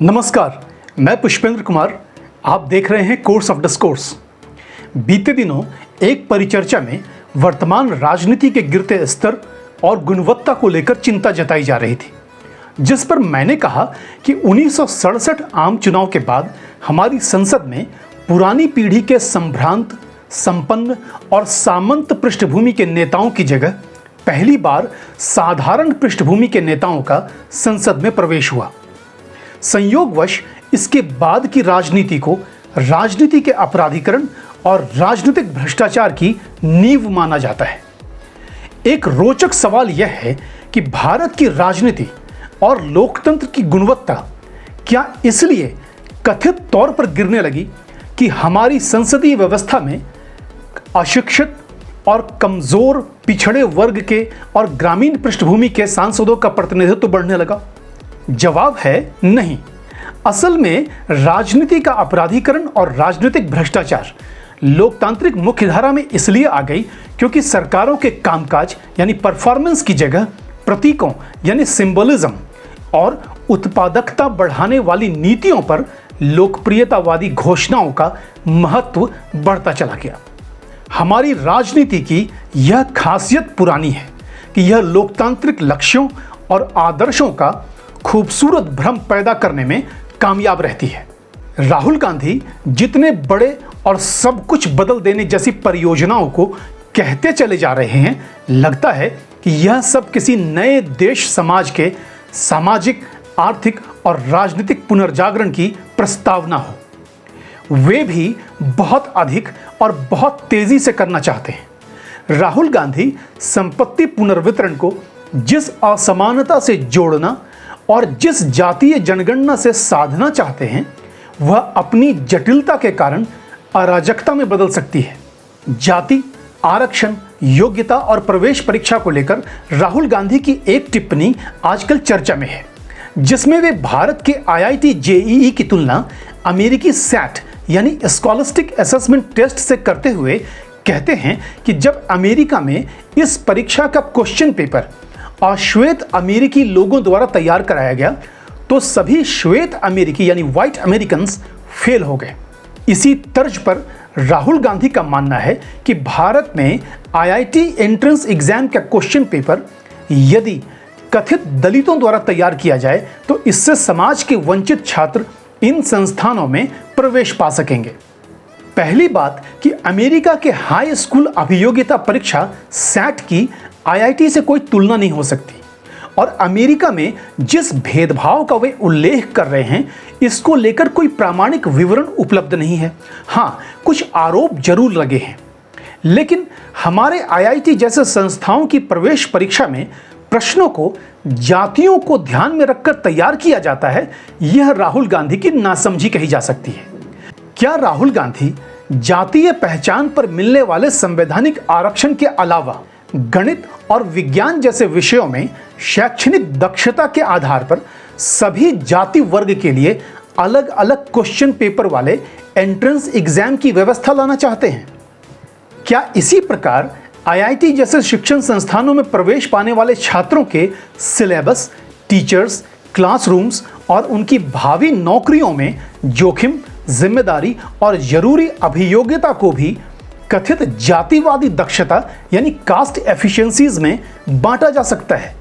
नमस्कार, मैं पुष्पेंद्र कुमार। आप देख रहे हैं कोर्स ऑफ डिस्कोर्स। बीते दिनों एक परिचर्चा में वर्तमान राजनीति के गिरते स्तर और गुणवत्ता को लेकर चिंता जताई जा रही थी, जिस पर मैंने कहा कि 1967 आम चुनाव के बाद हमारी संसद में पुरानी पीढ़ी के संभ्रांत, संपन्न और सामंत पृष्ठभूमि के नेताओं की जगह पहली बार साधारण पृष्ठभूमि के नेताओं का संसद में प्रवेश हुआ। संयोगवश इसके बाद की राजनीति को राजनीति के अपराधीकरण और राजनीतिक भ्रष्टाचार की नींव माना जाता है। एक रोचक सवाल यह है कि भारत की राजनीति और लोकतंत्र की गुणवत्ता क्या इसलिए कथित तौर पर गिरने लगी कि हमारी संसदीय व्यवस्था में अशिक्षित और कमजोर पिछड़े वर्ग के और ग्रामीण पृष्ठभूमि के सांसदों का प्रतिनिधित्व बढ़ने लगा? जवाब है नहीं। असल में राजनीति का अपराधीकरण और राजनीतिक भ्रष्टाचार लोकतांत्रिक मुख्यधारा में इसलिए आ गई क्योंकि सरकारों के कामकाज यानी परफॉर्मेंस की जगह प्रतीकों यानी सिंबलिज्म और उत्पादकता बढ़ाने वाली नीतियों पर लोकप्रियतावादी घोषणाओं का महत्व बढ़ता चला गया। हमारी राजनीति की यह खासियत पुरानी है कि यह लोकतांत्रिक लक्ष्यों और आदर्शों का खूबसूरत भ्रम पैदा करने में कामयाब रहती है। राहुल गांधी जितने बड़े और सब कुछ बदल देने जैसी परियोजनाओं को कहते चले जा रहे हैं, लगता है कि यह सब किसी नए देश समाज के सामाजिक, आर्थिक और राजनीतिक पुनर्जागरण की प्रस्तावना हो। वे भी बहुत अधिक और बहुत तेजी से करना चाहते हैं। राहुल गांधी संपत्ति पुनर्वितरण को जिस असमानता से जोड़ना और जिस जातीय जनगणना से साधना चाहते हैं, वह अपनी जटिलता के कारण अराजकता में बदल सकती है। जाति, आरक्षण, योग्यता और प्रवेश परीक्षा को लेकर राहुल गांधी की एक टिप्पणी आजकल चर्चा में है, जिसमें वे भारत के IIT JEE की तुलना अमेरिकी सैट यानी स्कॉलस्टिक असेसमेंट टेस्ट से करते हुए कहते हैं कि जब अमेरिका में इस परीक्षा का क्वेश्चन पेपर अश्वेत अमेरिकी लोगों द्वारा तैयार कराया गया तो सभी श्वेत अमेरिकी यानी व्हाइट अमेरिकन्स फेल हो गए। इसी तर्ज पर राहुल गांधी का मानना है कि भारत में IIT एंट्रेंस एग्जाम का क्वेश्चन पेपर यदि कथित दलितों द्वारा तैयार किया जाए तो इससे समाज के वंचित छात्र इन संस्थानों में प्रवेश पा सकेंगे। पहली बात कि अमेरिका के हाई स्कूल अभियोग्यता परीक्षा सैट की IIT से कोई तुलना नहीं हो सकती और अमेरिका में जिस भेदभाव का वे उल्लेख कर रहे हैं, इसको लेकर कोई प्रामाणिक विवरण उपलब्ध नहीं है। हाँ, कुछ आरोप जरूर लगे हैं, लेकिन हमारे IIT जैसे संस्थाओं की प्रवेश परीक्षा में प्रश्नों को जातियों को ध्यान में रखकर तैयार किया जाता है। यह राहुल गांधी की नासमझी कही जा सकती है। क्या राहुल गांधी जातीय पहचान पर मिलने वाले संवैधानिक आरक्षण के अलावा गणित और विज्ञान जैसे विषयों में शैक्षणिक दक्षता के आधार पर सभी जाति वर्ग के लिए अलग अलग क्वेश्चन पेपर वाले एंट्रेंस एग्जाम की व्यवस्था लाना चाहते हैं? क्या इसी प्रकार IIT जैसे शिक्षण संस्थानों में प्रवेश पाने वाले छात्रों के सिलेबस, टीचर्स, क्लासरूम्स और उनकी भावी नौकरियों में जोखिम, जिम्मेदारी और जरूरी अभियोग्यता को भी कथित जातिवादी दक्षता यानी कास्ट एफिशिएंसीज में बांटा जा सकता है?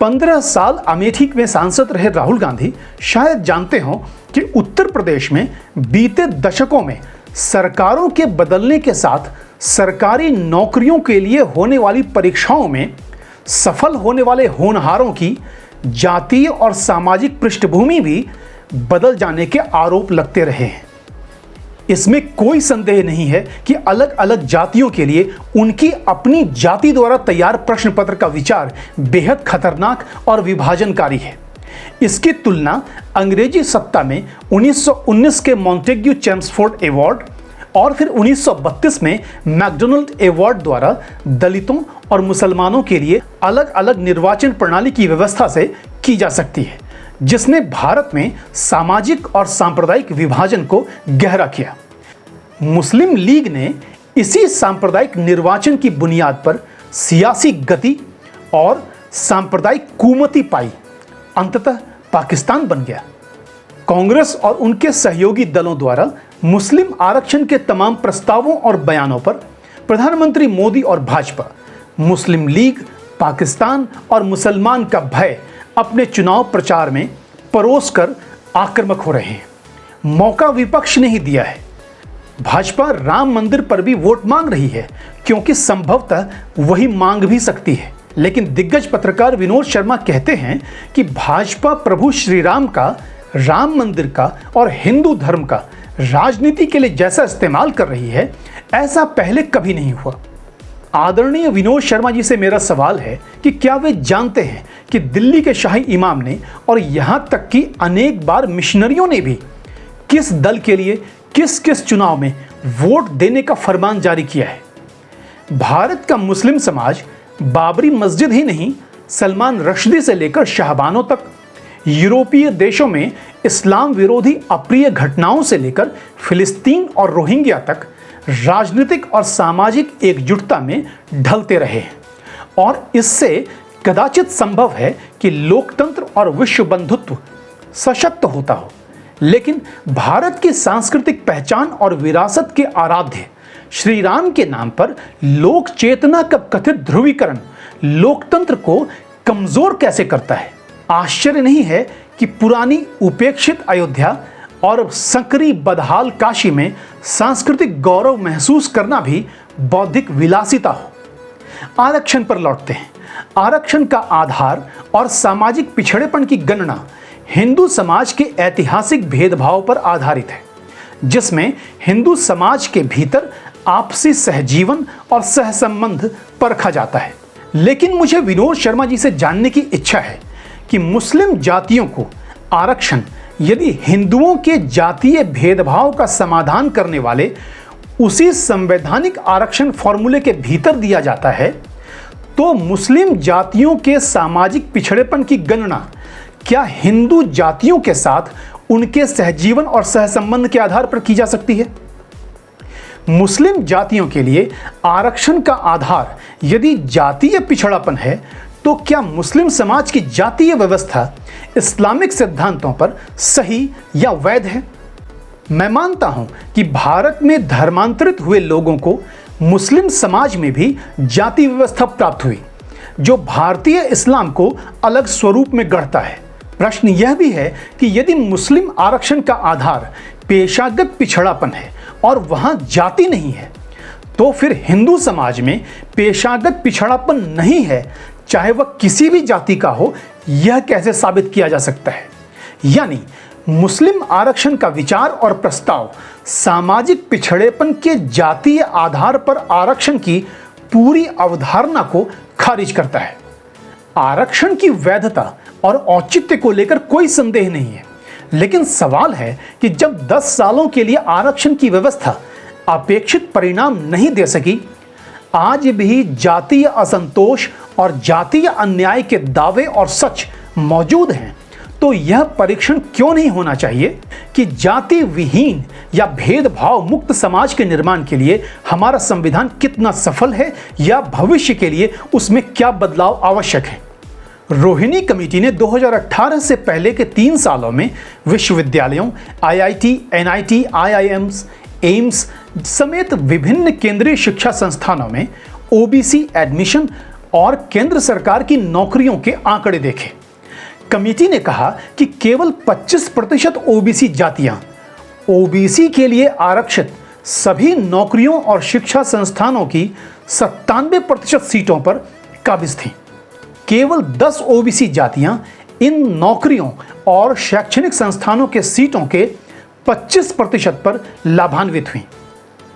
15 साल अमेठी में सांसद रहे राहुल गांधी शायद जानते हो कि उत्तर प्रदेश में बीते दशकों में सरकारों के बदलने के साथ सरकारी नौकरियों के लिए होने वाली परीक्षाओं में सफल होने वाले होनहारों की जातीय और सामाजिक पृष्ठभूमि भी बदल जाने के आरोप लगते रहे हैं। इसमें कोई संदेह नहीं है कि अलग अलग जातियों के लिए उनकी अपनी जाति द्वारा तैयार प्रश्न पत्र का विचार बेहद खतरनाक और विभाजनकारी है। इसकी तुलना अंग्रेजी सत्ता में 1919 के मॉन्टेग्यू चेम्सफोर्ड अवार्ड और फिर 1932 में मैकडोनल्ड अवार्ड द्वारा दलितों और मुसलमानों के लिए अलग अलग निर्वाचन प्रणाली की व्यवस्था से की जा सकती है, जिसने भारत में सामाजिक और सांप्रदायिक विभाजन को गहरा किया। मुस्लिम लीग ने इसी सांप्रदायिक निर्वाचन की बुनियाद पर सियासी गति और सांप्रदायिक कुमति पाई। अंततः पाकिस्तान बन गया। कांग्रेस और उनके सहयोगी दलों द्वारा मुस्लिम आरक्षण के तमाम प्रस्तावों और बयानों पर प्रधानमंत्री मोदी और भाजपा मुस्लिम लीग, पाकिस्तान और मुसलमान का भय अपने चुनाव प्रचार में परोस कर आक्रामक हो रहे हैं। मौका विपक्ष ने ही दिया है। भाजपा राम मंदिर पर भी वोट मांग रही है क्योंकि संभवतः वही मांग भी सकती है। लेकिन दिग्गज पत्रकार विनोद शर्मा कहते हैं कि भाजपा प्रभु श्री राम का, राम मंदिर का और हिंदू धर्म का राजनीति के लिए जैसा इस्तेमाल कर रही है, ऐसा पहले कभी नहीं हुआ। आदरणीय विनोद शर्मा जी से मेरा सवाल है कि क्या वे जानते हैं कि दिल्ली के शाही इमाम ने और यहाँ तक कि अनेक बार मिशनरियों ने भी किस दल के लिए किस किस चुनाव में वोट देने का फरमान जारी किया है। भारत का मुस्लिम समाज बाबरी मस्जिद ही नहीं, सलमान रश्दी से लेकर शाहबानों तक, यूरोपीय देशों में इस्लाम विरोधी अप्रिय घटनाओं से लेकर फिलिस्तीन और रोहिंग्या तक राजनीतिक और सामाजिक एकजुटता में ढलते रहे हैं और इससे कदाचित संभव है कि लोकतंत्र और विश्व बंधुत्व सशक्त होता हो। लेकिन भारत की सांस्कृतिक पहचान और विरासत के आराध्य श्री राम के नाम पर लोक चेतना का कथित ध्रुवीकरण लोकतंत्र को कमजोर कैसे करता है। आश्चर्य नहीं है कि पुरानी उपेक्षित अयोध्या और संकरी बदहाल काशी में सांस्कृतिक गौरव महसूस करना भी बौद्धिक विलासिता हो। आरक्षण पर लौटते हैं। आरक्षण का आधार और सामाजिक पिछड़ेपन की गणना हिंदू समाज के ऐतिहासिक भेदभाव पर आधारित है, जिसमें हिंदू समाज के भीतर आपसी सहजीवन और सहसंबंध परखा जाता है। लेकिन मुझे विनोद शर्मा जी से जानने की इच्छा है कि मुस्लिम जातियों को आरक्षण यदि हिंदुओं के जातीय भेदभाव का समाधान करने वाले उसी संवैधानिक आरक्षण फॉर्मूले के भीतर दिया जाता है, तो मुस्लिम जातियों के सामाजिक पिछड़ेपन की गणना क्या हिंदू जातियों के साथ उनके सहजीवन और सहसंबंध के आधार पर की जा सकती है? मुस्लिम जातियों के लिए आरक्षण का आधार यदि जातीय पिछड़ापन है, तो क्या मुस्लिम समाज की जातीय व्यवस्था इस्लामिक सिद्धांतों पर सही या वैध है? मैं मानता हूं कि भारत में धर्मांतरित हुए लोगों को मुस्लिम समाज में भी जाति व्यवस्था प्राप्त हुई, जो भारतीय इस्लाम को अलग स्वरूप में गढ़ता है। प्रश्न यह भी है कि यदि मुस्लिम आरक्षण का आधार पेशागत पिछड़ापन है और वहां जाति नहीं है, तो फिर हिंदू समाज में पेशागत पिछड़ापन नहीं है, चाहे वह किसी भी जाति का हो, यह कैसे साबित किया जा सकता है? यानी मुस्लिम आरक्षण का विचार और प्रस्ताव सामाजिक पिछड़ेपन के जातीय आधार पर आरक्षण की पूरी अवधारणा को खारिज करता है। आरक्षण की वैधता और औचित्य को लेकर कोई संदेह नहीं है, लेकिन सवाल है कि जब 10 सालों के लिए आरक्षण की व्यवस्था अपेक्षित परिणाम नहीं दे सकी, आज भी जातीय असंतोष और जातीय अन्याय के दावे और सच मौजूद हैं, तो यह परीक्षण क्यों नहीं होना चाहिए कि जाति विहीन या भेदभाव मुक्त समाज के निर्माण के लिए हमारा संविधान कितना सफल है या भविष्य के लिए उसमें क्या बदलाव आवश्यक है। रोहिणी कमेटी ने 2018 से पहले के 3 सालों में विश्वविद्यालयों, IIT, NIT, IIMs, एम्स समेत विभिन्न केंद्रीय शिक्षा संस्थानों में OBC एडमिशन और केंद्र सरकार की नौकरियों के आंकड़े देखे। कमेटी ने कहा कि केवल 25% OBC जातियां OBC के लिए आरक्षित सभी नौकरियों और शिक्षा संस्थानों की 97% सीटों पर काबिज थीं। केवल 10 OBC जातियां इन नौकरियों और शैक्षणिक संस्थानों के सीटों के 25% पर लाभान्वित हुई।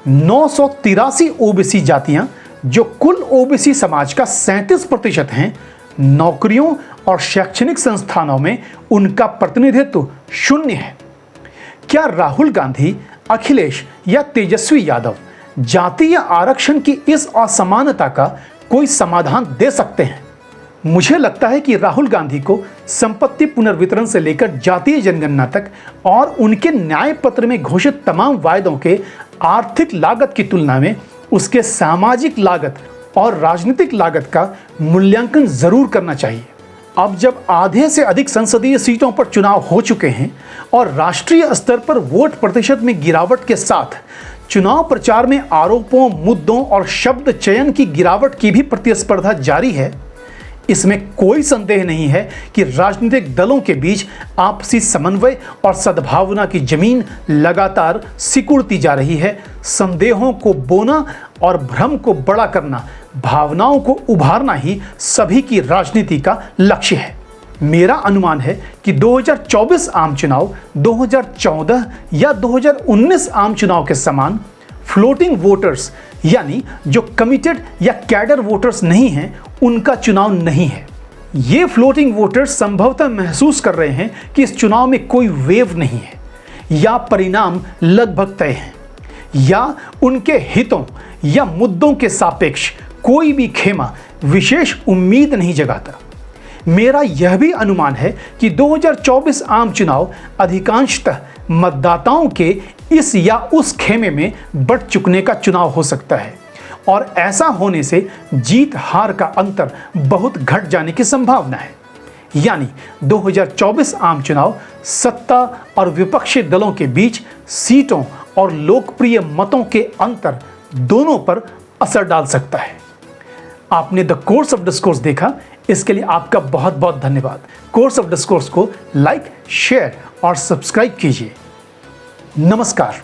983 OBC जातियां, जो कुल OBC समाज का 37% हैं, नौकरियों और शैक्षणिक संस्थानों में उनका प्रतिनिधित्व शून्य है। क्या राहुल गांधी, अखिलेश या तेजस्वी यादव जातीय आरक्षण की इस असमानता का कोई समाधान दे सकते हैं? मुझे लगता है कि राहुल गांधी को संपत्ति पुनर्वितरण से लेकर जातीय जनगणना तक और उनके न्याय पत्र में घोषित तमाम वायदों के आर्थिक लागत की तुलना में उसके सामाजिक लागत और राजनीतिक लागत का मूल्यांकन जरूर करना चाहिए। अब जब आधे से अधिक संसदीय सीटों पर चुनाव हो चुके हैं और राष्ट्रीय स्तर पर वोट प्रतिशत में गिरावट के साथ चुनाव प्रचार में आरोपों, मुद्दों और शब्द चयन की गिरावट की भी प्रतिस्पर्धा जारी है, इसमें कोई संदेह नहीं है कि राजनीतिक दलों के बीच आपसी समन्वय और सद्भावना की जमीन लगातार सिकुड़ती जा रही है। संदेहों को बोना और भ्रम को बड़ा करना, भावनाओं को उभारना ही सभी की राजनीति का लक्ष्य है। मेरा अनुमान है कि 2024 आम चुनाव 2014 या 2019 आम चुनाव के समान फ्लोटिंग वोटर्स यानी जो कमिटेड या कैडर वोटर्स नहीं हैं, उनका चुनाव नहीं है। ये फ्लोटिंग वोटर्स संभवतः महसूस कर रहे हैं कि इस चुनाव में कोई वेव नहीं है, या परिणाम लगभग तय हैं, या उनके हितों या मुद्दों के सापेक्ष कोई भी खेमा विशेष उम्मीद नहीं जगाता। मेरा यह भी अनुमान है कि 2024 आम चुनाव अधिकांशतः मतदाताओं के इस या उस खेमे में बंट चुकने का चुनाव हो सकता है, और ऐसा होने से जीत हार का अंतर बहुत घट जाने की संभावना है। यानी 2024 आम चुनाव सत्ता और विपक्षी दलों के बीच सीटों और लोकप्रिय मतों के अंतर दोनों पर असर डाल सकता है। आपने द कोर्स ऑफ डिस्कोर्स देखा, इसके लिए आपका बहुत बहुत धन्यवाद। कोर्स ऑफ डिस्कोर्स को लाइक, शेयर और सब्सक्राइब कीजिए। नमस्कार।